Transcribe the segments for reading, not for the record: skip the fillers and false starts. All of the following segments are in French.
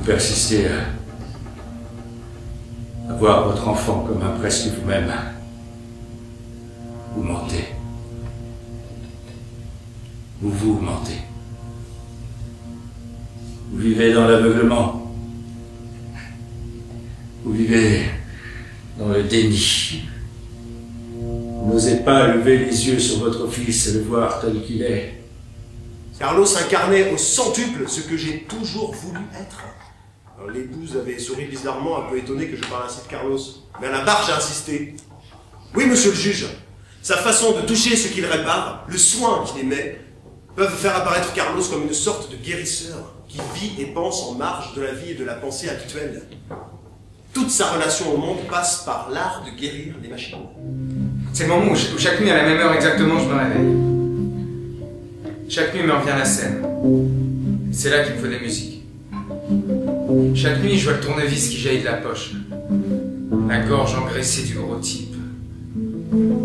persistez à voir votre enfant comme un presque vous-même, vous mentez. Vous mentez. Vous vivez dans l'aveuglement. Vous vivez dans le déni. Vous n'osez pas lever les yeux sur votre fils et le voir tel qu'il est. Carlos incarnait au centuple ce que j'ai toujours voulu être. L'épouse avait souri bizarrement, un peu étonnée que je parle ainsi de Carlos. Mais à la barre, j'ai insisté. Oui, monsieur le juge, sa façon de toucher ce qu'il répare, le soin qu'il émet, peuvent faire apparaître Carlos comme une sorte de guérisseur qui vit et pense en marge de la vie et de la pensée actuelle. Toute sa relation au monde passe par l'art de guérir les machines. C'est le moment où chaque nuit, à la même heure exactement, je me réveille. Chaque nuit me revient la scène. C'est là qu'il me faut des musiques. Chaque nuit, je vois le tournevis qui jaillit de la poche. La gorge engraissée du gros type.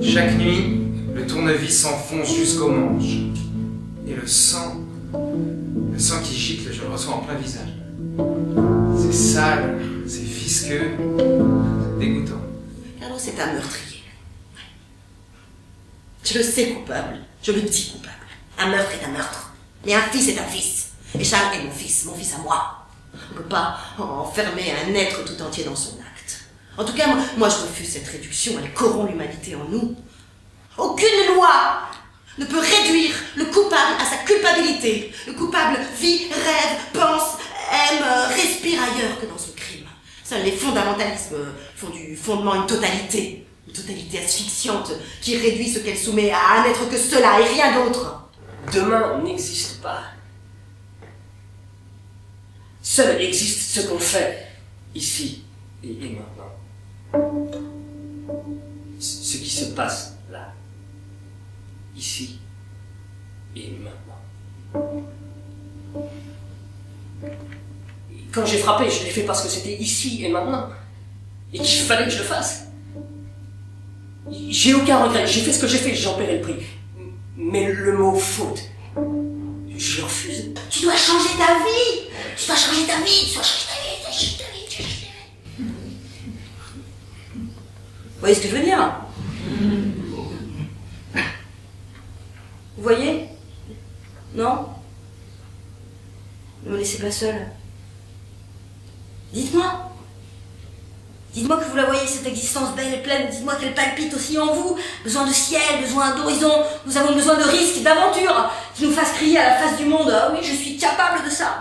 Chaque nuit, le tournevis s'enfonce jusqu'au manche. Et le sang qui gicle, je le reçois en plein visage. C'est sale, c'est visqueux, c'est dégoûtant. Carlos est un meurtrier. Je le sais coupable, je le dis coupable. Un meurtre est un meurtre, mais un fils est un fils. Et Charles est mon fils à moi. On ne peut pas enfermer un être tout entier dans son acte. En tout cas, moi je refuse cette réduction, elle corrompt l'humanité en nous. Aucune loi ne peut réduire le coupable à sa culpabilité. Le coupable vit, rêve, pense, aime, respire ailleurs que dans son crime. Seuls les fondamentalismes font du fondement une totalité asphyxiante qui réduit ce qu'elle soumet à n'être que cela et rien d'autre. Demain n'existe pas. Seul existe ce qu'on fait, ici et maintenant. Ce qui se passe là, ici et maintenant. Quand j'ai frappé, je l'ai fait parce que c'était ici et maintenant, et qu'il fallait que je le fasse. J'ai aucun regret, j'ai fait ce que j'ai fait, j'en paierai le prix. Mais le mot faute, je refuse. Tu dois changer ta vie. Tu dois changer ta vie. Tu dois changer ta vie. Vous voyez ce que je veux dire? Vous voyez? Non? Ne me laissez pas seule. Dites-moi. Dites-moi que vous la voyez, cette existence belle et pleine. Dites-moi qu'elle palpite aussi en vous. Besoin de ciel, besoin d'horizon. Nous avons besoin de risques, d'aventures qui nous fassent crier à la face du monde. Ah oui, je suis capable de ça.